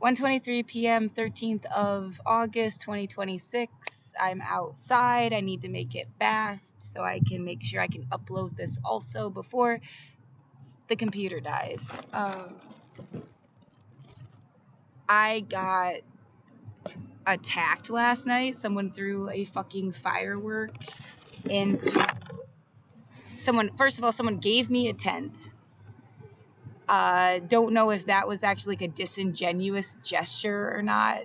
1:23 p.m., 13th of August, 2026. I'm outside. I need to make it fast so I can make sure I can upload this also before the computer dies. I got attacked last night. Someone threw a fucking firework into someone. First of all, someone gave me a tent. Don't know if that was actually like a disingenuous gesture or not.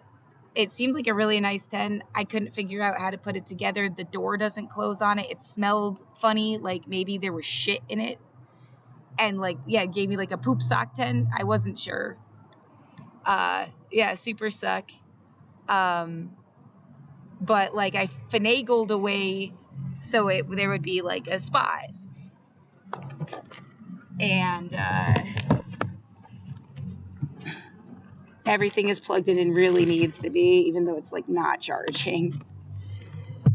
It seemed like a really nice tent. I couldn't figure out how to put it together. The door doesn't close on it. It smelled funny, like maybe there was shit in it. And like, yeah, it gave me like a poop sock tent. I wasn't sure. Yeah, super suck. But like I finagled a way so there would be like a spot. And everything is plugged in and really needs to be, even though it's like not charging.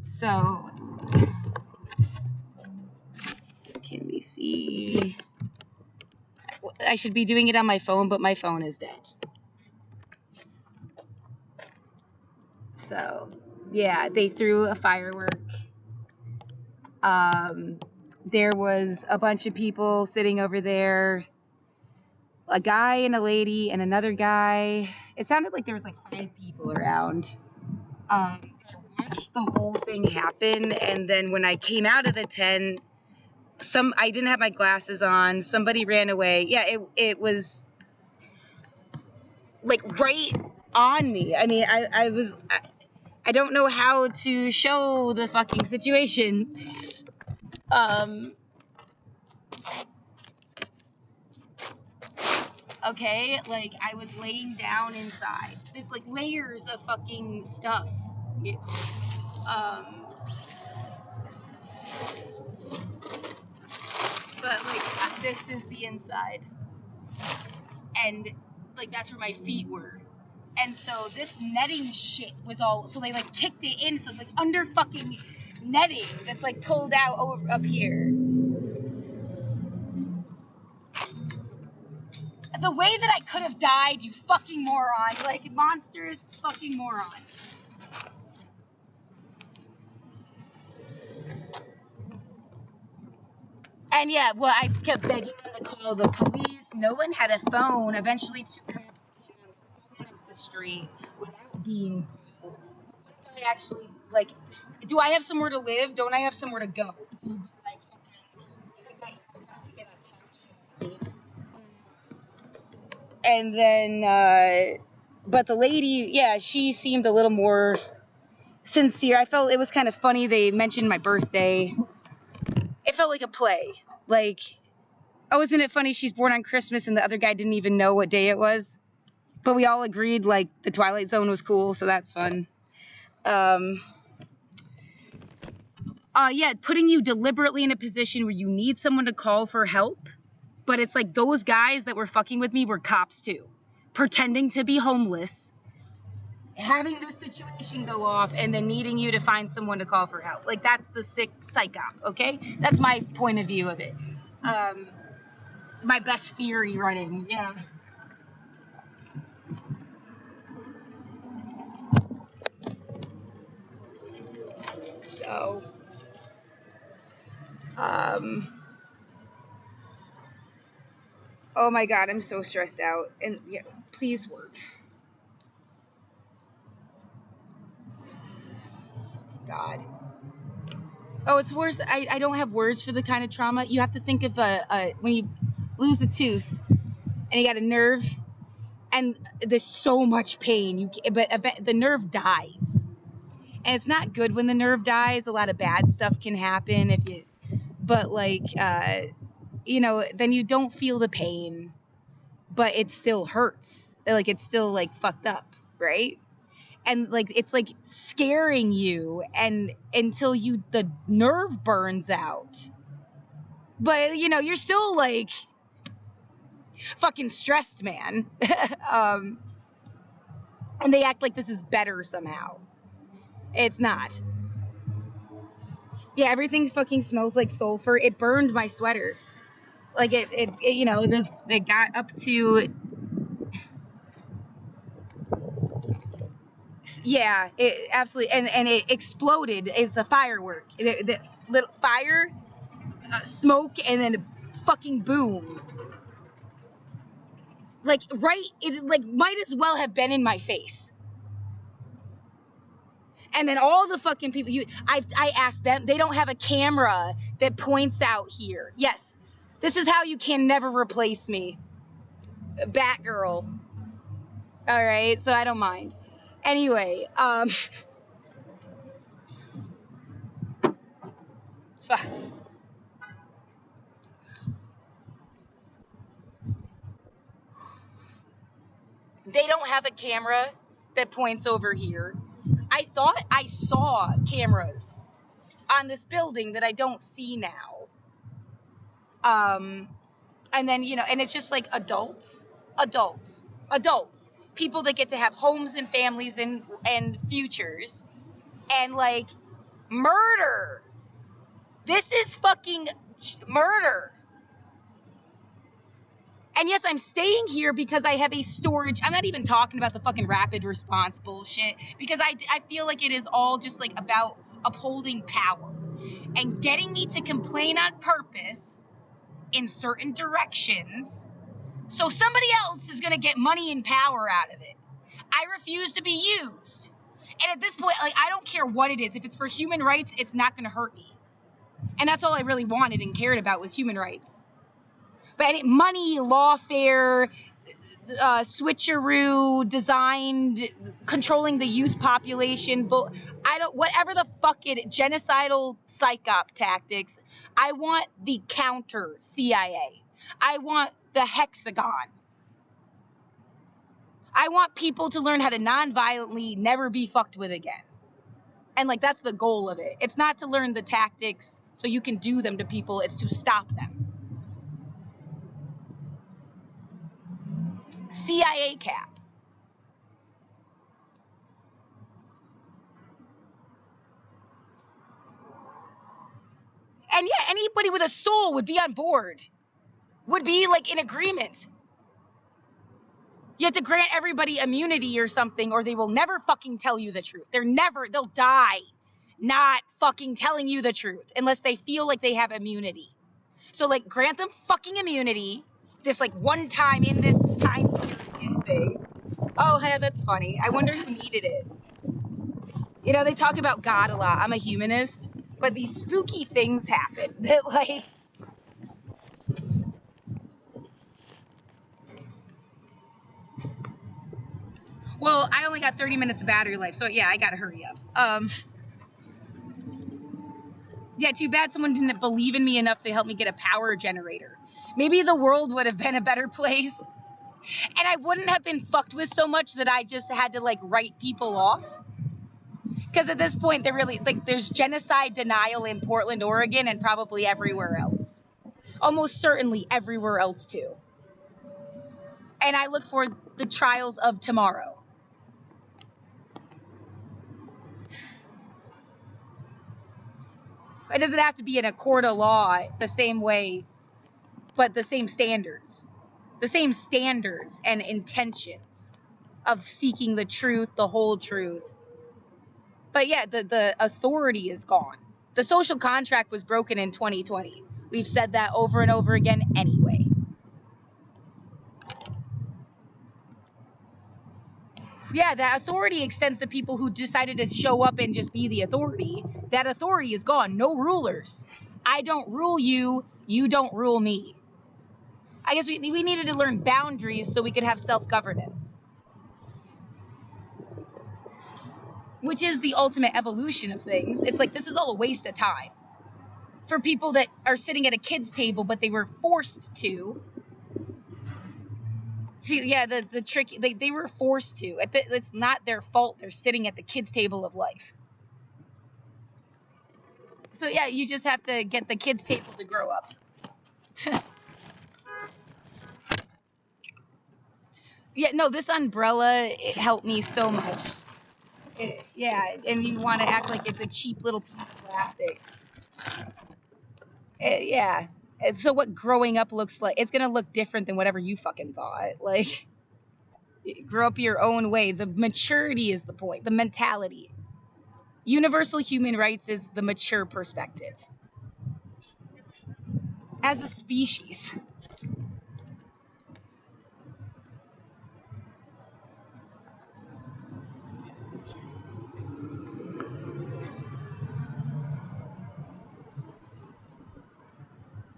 So can we see? I should be doing it on my phone, but my phone is dead. So yeah, they threw a firework. There was a bunch of people sitting over there, a guy and a lady and another guy. It sounded like there was like 5 people around. I watched the whole thing happen, and then when I came out of the tent, I didn't have my glasses on. Somebody ran away. Yeah, it was like right on me. I mean, I don't know how to show the fucking situation. Okay, like I was laying down inside. There's like layers of fucking stuff. But like this is the inside, and like that's where my feet were. And so this netting shit was all, so they like kicked it in, so it's like under fucking netting that's like pulled out over up here. The way that I could have died, you fucking moron. Like, monstrous fucking moron. And yeah, well, I kept begging them to call the police. No one had a phone. Eventually, 2 cops came up the street without being called. I actually, like, do I have somewhere to live? Don't I have somewhere to go? Like, fucking, to get attacked. And then, but the lady, yeah, she seemed a little more sincere. I felt it was kind of funny. They mentioned my birthday. It felt like a play. Like, oh, isn't it funny? She's born on Christmas, and the other guy didn't even know what day it was. But we all agreed like the Twilight Zone was cool, so that's fun. Yeah, putting you deliberately in a position where you need someone to call for help. But it's like those guys that were fucking with me were cops too, pretending to be homeless, having this situation go off, and then needing you to find someone to call for help. Like, that's the sick psych op, okay? That's my point of view of it. My best theory running, yeah. So, oh my God, I'm so stressed out. And yeah, please work. God. Oh, it's worse. I don't have words for the kind of trauma. You have to think of when you lose a tooth and you got a nerve, and there's so much pain. But the nerve dies, and it's not good when the nerve dies. A lot of bad stuff can happen if you. But like, then you don't feel the pain, but it still hurts. Like, it's still like fucked up, right? And like it's like scaring you and until the nerve burns out, but you're still like fucking stressed, man. And they act like this is better somehow. It's not. Yeah, everything fucking smells like sulfur. It burned my sweater. Like it got up to Yeah, it absolutely, and it exploded. It's a firework. The little fire, smoke, and then fucking boom. Like right, it like might as well have been in my face. And then all the fucking people, I asked them, they don't have a camera that points out here. Yes, this is how you can never replace me. Batgirl. All right, so I don't mind. Anyway, they don't have a camera that points over here. I thought I saw cameras on this building that I don't see now. And then, and it's just like adults, people that get to have homes and families and futures, and like murder. This is fucking murder. And yes, I'm staying here because I have a storage. I'm not even talking about the fucking rapid response bullshit, because I feel like it is all just like about upholding power and getting me to complain on purpose in certain directions, so somebody else is going to get money and power out of it. I refuse to be used. And at this point, like, I don't care what it is. If it's for human rights, it's not going to hurt me. And that's all I really wanted and cared about was human rights. But money, lawfare, switcheroo, designed, controlling the youth population, whatever the fuck genocidal psyop tactics, I want the counter CIA. I want the hexagon. I want people to learn how to non-violently never be fucked with again. And like, that's the goal of it. It's not to learn the tactics so you can do them to people, it's to stop them. CIA cap. And yeah, anybody with a soul would be on board, would be like in agreement. You have to grant everybody immunity or something, or they will never fucking tell you the truth. They'll die not fucking telling you the truth unless they feel like they have immunity. So like, grant them fucking immunity, this like one time in this time period thing. Oh, hey, that's funny. I wonder who needed it. They talk about God a lot. I'm a humanist, but these spooky things happen that like, well, I only got 30 minutes of battery life, so yeah, I gotta hurry up. Yeah, too bad someone didn't believe in me enough to help me get a power generator. Maybe the world would have been a better place. And I wouldn't have been fucked with so much that I just had to like write people off. Because at this point, there's genocide denial in Portland, Oregon, and probably everywhere else. Almost certainly everywhere else too. And I look for the trials of tomorrow. It doesn't have to be in a court of law the same way, but the same standards. The same standards and intentions of seeking the truth, the whole truth. But yeah, the authority is gone. The social contract was broken in 2020. We've said that over and over again anyway. Yeah, that authority extends to people who decided to show up and just be the authority. That authority is gone. No rulers. I don't rule you. You don't rule me. I guess we needed to learn boundaries so we could have self-governance, which is the ultimate evolution of things. It's like, this is all a waste of time for people that are sitting at a kid's table, but they were forced to. See, yeah, the trick, they were forced to. It's not their fault. They're sitting at the kids' table of life. So yeah, you just have to get the kids' table to grow up. Yeah, no, this umbrella, it helped me so much. Yeah, and you want to act like it's a cheap little piece of plastic. Yeah. And so what growing up looks like, it's going to look different than whatever you fucking thought. Like, Grow up your own way. The maturity is the point, the mentality. Universal human rights is the mature perspective. As a species.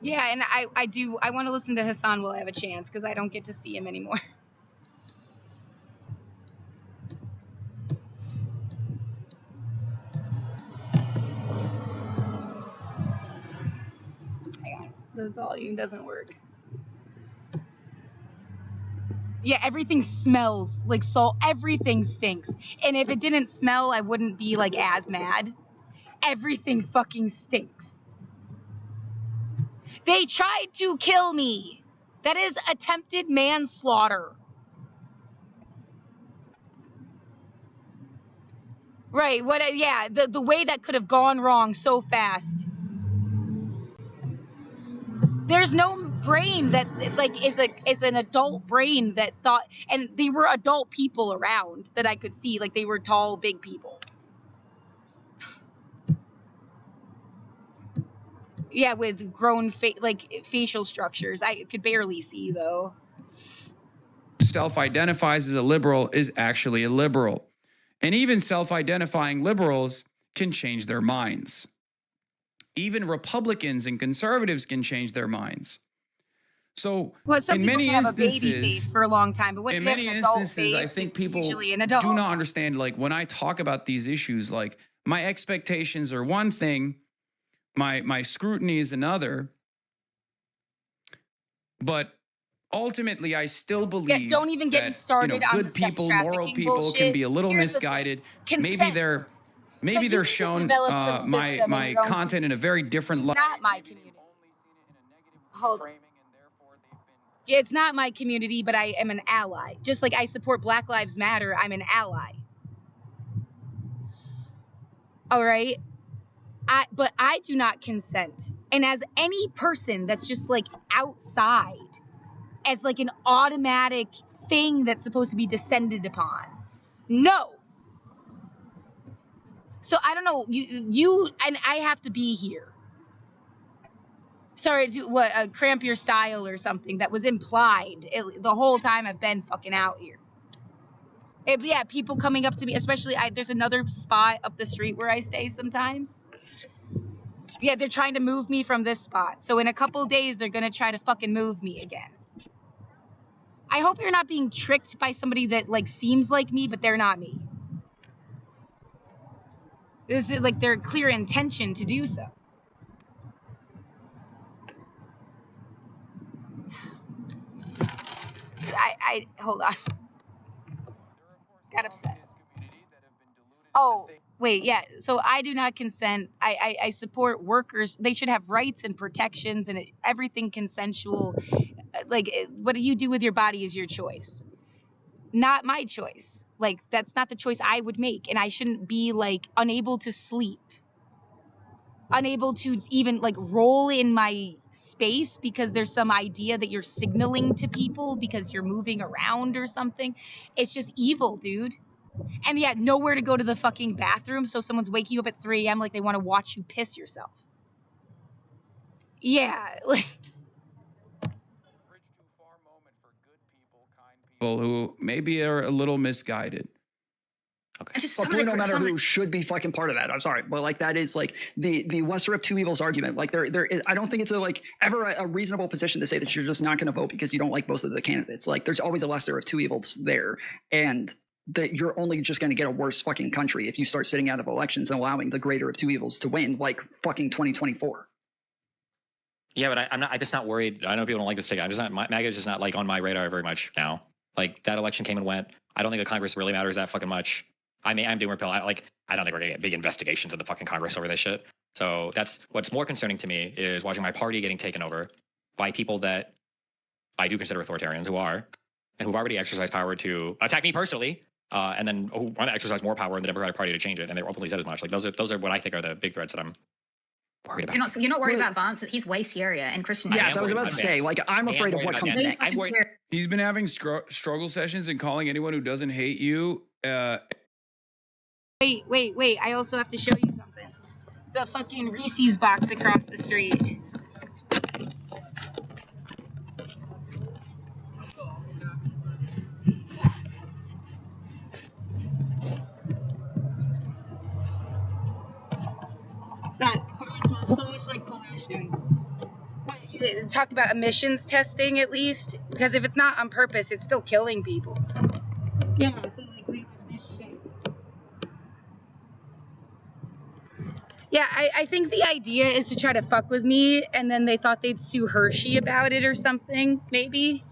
Yeah, and I want to listen to Hassan while I have a chance because I don't get to see him anymore. Hang on, the volume doesn't work. Yeah, everything smells like salt. Everything stinks. And if it didn't smell, I wouldn't be like as mad. Everything fucking stinks. They tried to kill me. That is attempted manslaughter. Right. What? Yeah. The way that could have gone wrong so fast. There's no brain that like is an adult brain that thought, and they were adult people around that I could see, like they were tall, big people. Yeah, with grown like facial structures. I could barely see though. Self-identifies as a liberal is actually a liberal. And even self-identifying liberals can change their minds. Even Republicans and conservatives can change their minds. So well, some in people many can have instances, a baby face for a long time, but when in you have many an adult instances, face, I think people usually an adult. do not understand, like when I talk about these issues, like my expectations are one thing, my scrutiny is another, but ultimately, I still believe don't even get me started on good the sex people, trafficking moral people bullshit. can be a little Here's misguided. The Maybe they're so shown my content in a very different light. It's not my community. Hold on. It's not my community, but I am an ally. Just like I support Black Lives Matter, I'm an ally. All right? But I do not consent. And as any person that's just like outside, as like an automatic thing that's supposed to be descended upon. No. So I don't know, you and I have to be here. Sorry, cramp your style or something that was implied the whole time I've been fucking out here. Yeah, people coming up to me, especially there's another spot up the street where I stay sometimes. Yeah, they're trying to move me from this spot. So in a couple days, they're gonna try to fucking move me again. I hope you're not being tricked by somebody that like seems like me, but they're not me. This is like their clear intention to do so. I hold on. Got upset. Oh, wait, yeah. So I do not consent. I support workers. They should have rights and protections and everything consensual. Like, what you do with your body is your choice. Not my choice. Like, that's not the choice I would make. And I shouldn't be, like, unable to sleep. Unable to even, like, roll in my space because there's some idea that you're signaling to people because you're moving around or something. It's just evil, dude. And yeah, nowhere to go to the fucking bathroom, so someone's waking you up at 3 a.m. like they want to watch you piss yourself. Yeah, like People who maybe are a little misguided. Okay. But no matter who should be fucking part of that. I'm sorry, but like that is like the lesser of two evils argument. Like there is, I don't think it's ever a reasonable position to say that you're just not going to vote because you don't like most of the candidates. Like there's always a lesser of two evils there, and that you're only just going to get a worse fucking country if you start sitting out of elections and allowing the greater of two evils to win, like fucking 2024. Yeah, but I'm just not worried. I know people don't like this take. I'm just not. MAGA is just not like on my radar very much now. Like that election came and went. I don't think the Congress really matters that fucking much. I'm doom or pill. I don't think we're gonna get big investigations of the fucking Congress over this shit. So that's what's more concerning to me is watching my party getting taken over by people that I do consider authoritarians and who've already exercised power to attack me personally, and then who want to exercise more power in the Democratic Party to change it, and they openly said as much. Like those are what I think are the big threats that I'm worried about. You're not worried about Vance. He's way scarier, and Christian. Yes, I was about to say, like, I'm afraid of what comes next. He's been having struggle sessions and calling anyone who doesn't hate you. Wait. I also have to show you something. The fucking Reese's box across the street. That car smells so much like pollution. Talk about emissions testing at least, because if it's not on purpose, it's still killing people. Yeah, so like we love this shit. Yeah, I think the idea is to try to fuck with me, and then they thought they'd sue Hershey about it or something, maybe.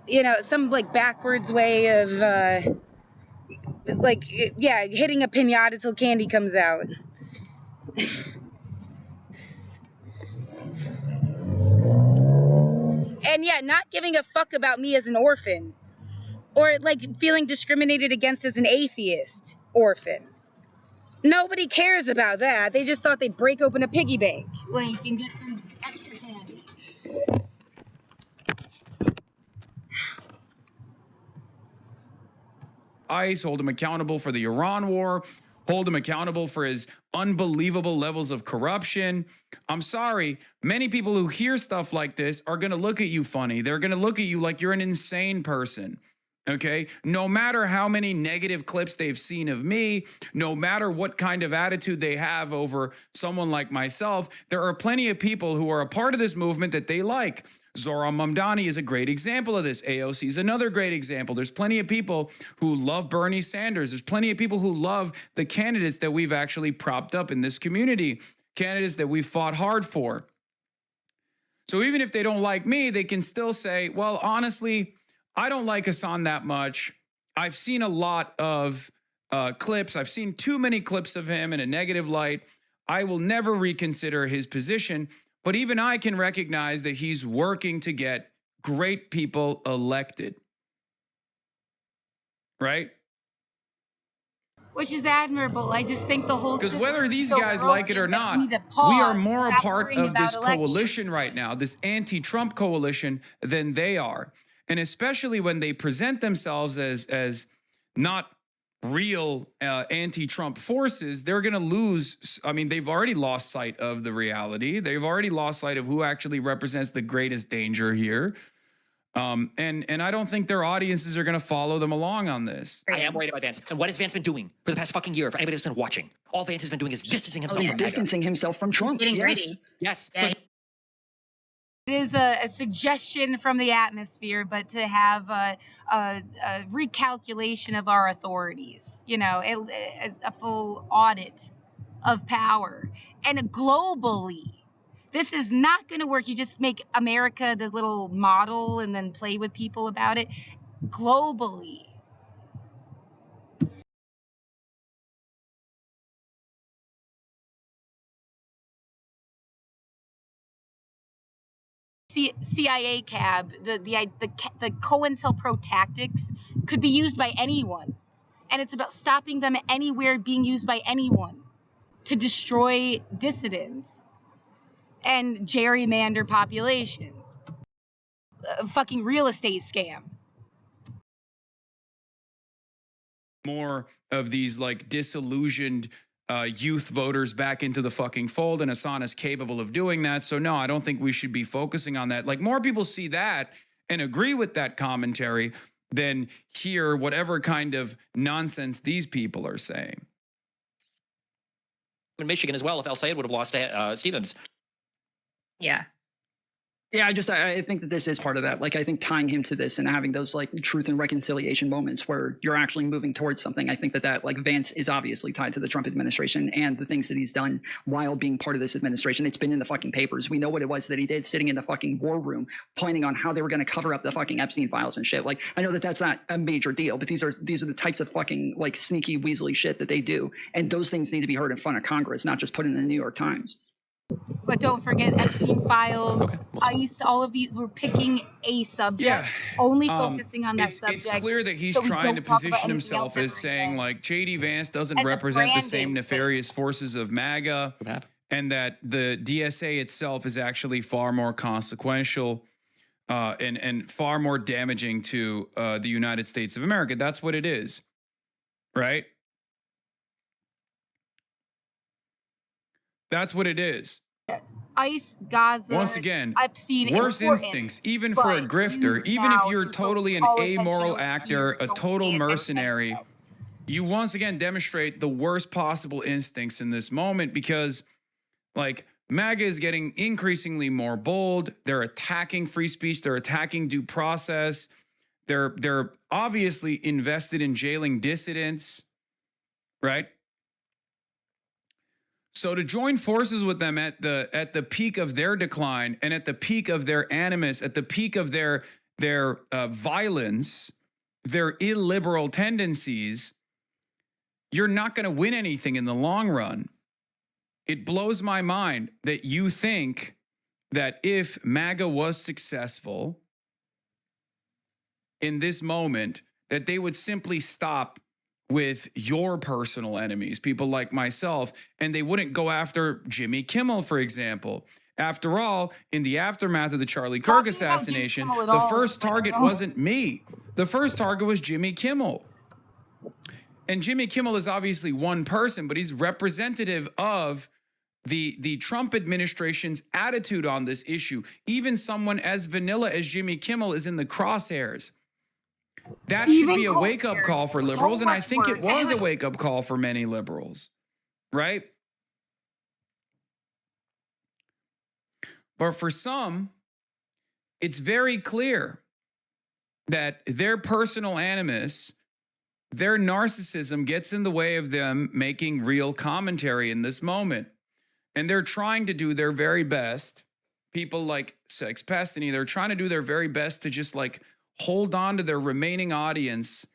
You know, some like backwards way of like, yeah, hitting a pinata till candy comes out. And yeah, not giving a fuck about me as an orphan, or like feeling discriminated against as an atheist orphan. Nobody cares about that. They just thought they'd break open a piggy bank, like, and get some extra candy. ICE, hold him accountable for the Iran war, hold him accountable for his unbelievable levels of corruption. I'm sorry, many people who hear stuff like this are going to look at you funny. They're going to look at you like you're an insane person. Okay, no matter how many negative clips they've seen of me, no matter what kind of attitude they have over someone like myself, there are plenty of people who are a part of this movement that they like. Zohran Mamdani is a great example of this. AOC is another great example. There's plenty of people who love Bernie Sanders. There's plenty of people who love the candidates that we've actually propped up in this community, candidates that we've fought hard for. So even if they don't like me, they can still say, well, honestly, I don't like Hassan that much. I've seen a lot of clips. I've seen too many clips of him in a negative light. I will never reconsider his position. But even I can recognize that he's working to get great people elected. Right? Which is admirable. I just think the whole because whether these guys like it or not, we are more a part of this coalition right now, this anti-Trump coalition, than they are. And especially when they present themselves as not real anti-Trump forces, they're going to lose. I mean, they've already lost sight of the reality. They've already lost sight of who actually represents the greatest danger here. And I don't think their audiences are going to follow them along on this. I am worried about Vance. And what has Vance been doing for the past fucking year? For anybody that's been watching, all Vance has been doing is distancing himself from distancing himself from Trump. Getting ready. Yes. Yeah. It is a suggestion from the atmosphere, but to have a recalculation of our authorities, you know, a full audit of power. And globally, this is not going to work. You just make America the little model and then play with people about it. Globally. CIA cab, the COINTELPRO tactics could be used by anyone. And it's about stopping them anywhere being used by anyone to destroy dissidents and gerrymander populations. A fucking real estate scam. More of these like disillusioned youth voters back into the fucking fold, and Hassan is capable of doing that. So no, I don't think we should be focusing on that. Like, more people see that and agree with that commentary than hear whatever kind of nonsense these people are saying. In Michigan as well, if El Sayed would have lost to Stevens. Yeah. Yeah, I think that this is part of that. Like, I think tying him to this and having those like truth and reconciliation moments where you're actually moving towards something. I think that like Vance is obviously tied to the Trump administration and the things that he's done while being part of this administration. It's been in the fucking papers. We know what it was that he did sitting in the fucking war room planning on how they were going to cover up the fucking Epstein files and shit. Like, I know that that's not a major deal, but these are the types of fucking like sneaky weaselly shit that they do. And those things need to be heard in front of Congress, not just put in the New York Times. But don't forget Epstein files, ICE, all of these, we're picking a subject, only focusing on that subject. It's clear that he's trying to position himself as saying, like, J.D. Vance doesn't represent the same nefarious forces of MAGA. and that the DSA itself is actually far more consequential and far more damaging to the United States of America. That's what it is, right? That's what it is. ICE, Gaza, Once again, Epstein, worse instincts, even for a grifter, even if you're totally an amoral actor, a total mercenary, you once again demonstrate the worst possible instincts in this moment because, like, MAGA is getting increasingly more bold. They're attacking free speech. They're attacking due process. They're obviously invested in jailing dissidents, right? So to join forces with them at the peak of their decline and at the peak of their animus, at the peak of their violence, their illiberal tendencies, you're not going to win anything in the long run. It blows my mind that you think that if MAGA was successful in this moment, that they would simply stop with your personal enemies, people like myself, and they wouldn't go after Jimmy Kimmel, for example. After all, in the aftermath of the Charlie Kirk assassination, the first target wasn't me. The first target was Jimmy Kimmel. And Jimmy Kimmel is obviously one person, but he's representative of the Trump administration's attitude on this issue. Even someone as vanilla as Jimmy Kimmel is in the crosshairs. That should be a wake-up call for liberals, and I think it was a wake-up call for many liberals, right? But for some, it's very clear that their personal animus, their narcissism gets in the way of them making real commentary in this moment. And they're trying to do their very best. People like Sex Pestany, they're trying to do their very best to just like hold on to their remaining audience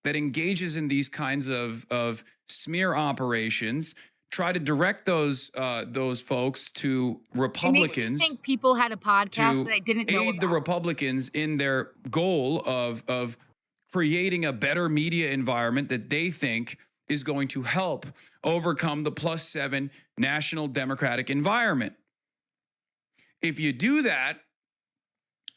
that engages in these kinds of smear operations, try to direct those folks to Republicans. It makes me think people had a podcast that I didn't know aid about. the Republicans in their goal of creating a better media environment that they think is going to help overcome the +7 national Democratic environment. If you do that,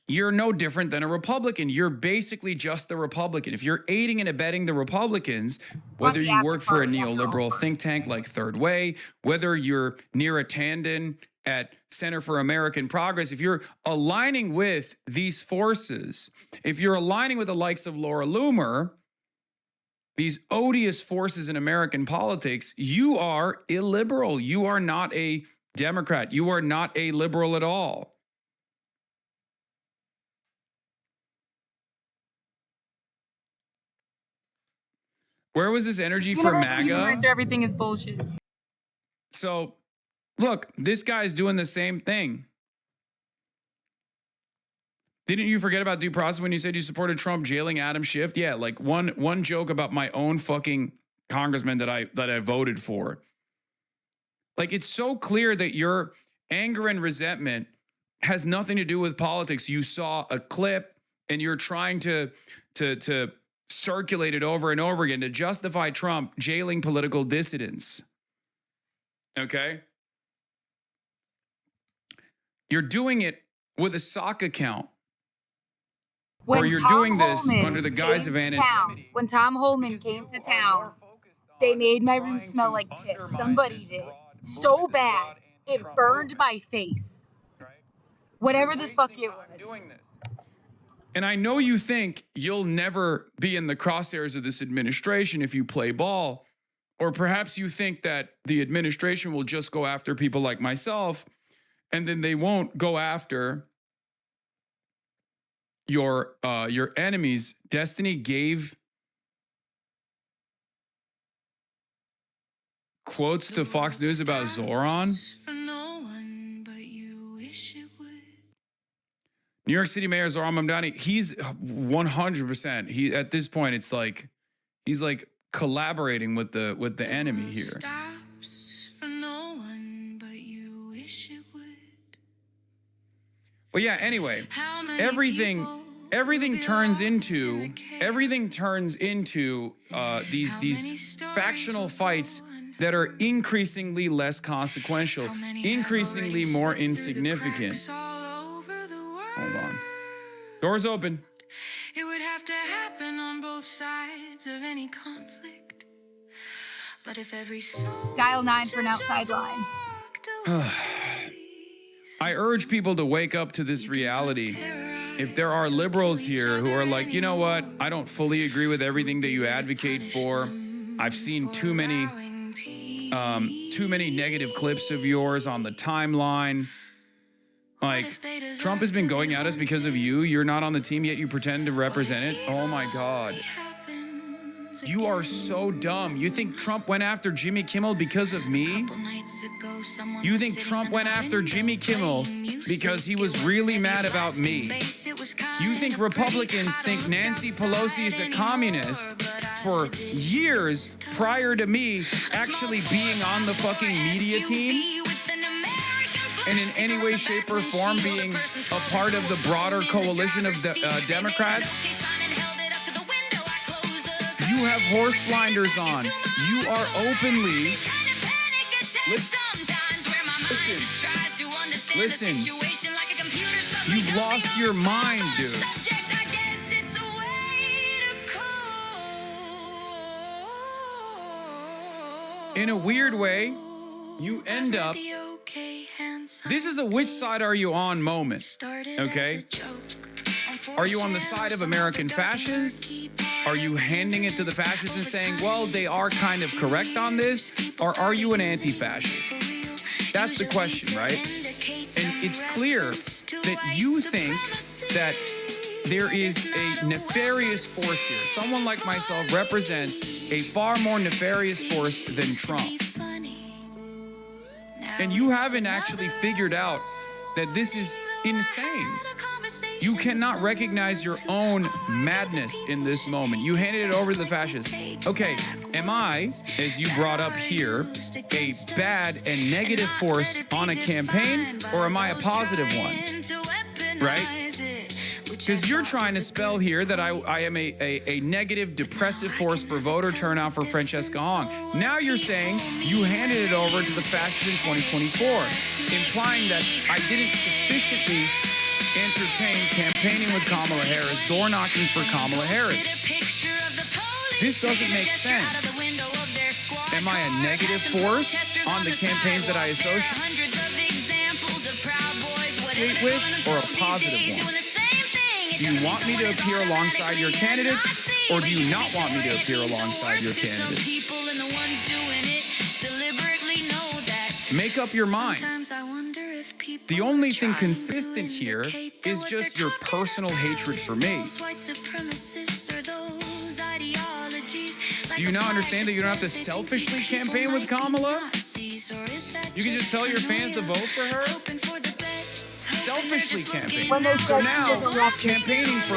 you're no different than a Republican. You're basically just a Republican. If you're aiding and abetting the Republicans, whether you work for a neoliberal think tank like Third Way, whether you're near a Tandon at Center for American Progress, if you're aligning with these forces, if you're aligning with the likes of Laura Loomer, these odious forces in American politics, you are illiberal. You are not a Democrat. You are not a liberal at all. Where was this energy for MAGA? Everything is bullshit. So, look, this guy's doing the same thing. Didn't you forget about due process when you said you supported Trump jailing Adam Schiff? Yeah, like one joke about my own fucking congressman that I voted for. Like, it's so clear that your anger and resentment has nothing to do with politics. You saw a clip and you're trying to circulate it over and over again to justify Trump jailing political dissidents. Okay? You're doing it with a sock account. Or you're doing this under the guise of anonymity. When Tom Holman came to town, they made my room smell like piss. Somebody did. So bad, it burned my face. Whatever the fuck it was. And I know you think you'll never be in the crosshairs of this administration if you play ball, or perhaps you think that the administration will just go after people like myself, and then they won't go after your enemies. Destiny gave quotes to Fox News about Zoran. New York City Mayor Zoran Mamdani, he's 100%. He at this point, it's like he's like collaborating with the enemy here. Well, yeah. Anyway, everything turns into these factional fights that are increasingly less consequential, increasingly more insignificant. Hold on. Doors open. It would have to happen on both sides of any conflict. But if every soul Dial 9 for an outside line. I urge people to wake up to this reality. If there are liberals here who are like, you know what, I don't fully agree with everything that you advocate for. I've seen too many negative clips of yours on the timeline. Like, Trump has been going at us because of you. You're not on the team yet. You pretend to represent it. Oh my God. You are so dumb. You think Trump went after Jimmy Kimmel because of me? You think Trump went after Jimmy Kimmel because he was really mad about me? You think Republicans think Nancy Pelosi is a communist for years prior to me actually being on the fucking media team? And in any way, shape, or form being a part of the broader coalition of Democrats? You have horse blinders on. You are openly... Listen. You've lost your mind, dude. In a weird way, you end up... This is a which side are you on moment, okay? Are you on the side of American fascists? Are you handing it to the fascists and saying, well, they are kind of correct on this? Or are you an anti-fascist? That's the question, right? And it's clear that you think that there is a nefarious force here. Someone like myself represents a far more nefarious force than Trump. And you haven't actually figured out that this is insane. You cannot recognize your own madness in this moment. You handed it over to the fascists. Okay, am I, as you brought up here, a bad and negative force on a campaign, or am I a positive one? Right? Because you're trying to spell here that I am a negative, depressive force for voter turnout for Francesca Hong. Now you're saying you handed it over to the fascists in 2024, implying that I didn't sufficiently entertain campaigning with Kamala Harris, door knocking for Kamala Harris. This doesn't make sense. Am I a negative force on the campaigns that I associate with, or a positive one? Do you want me to appear alongside your candidate, or do you not want me to appear alongside your candidate? Make up your mind. The only thing consistent here is just your personal hatred for me. Do you not understand that you don't have to selfishly campaign with Kamala? You can just tell your fans to vote for her? Selfishly campaign. When they So said now, just left campaigning for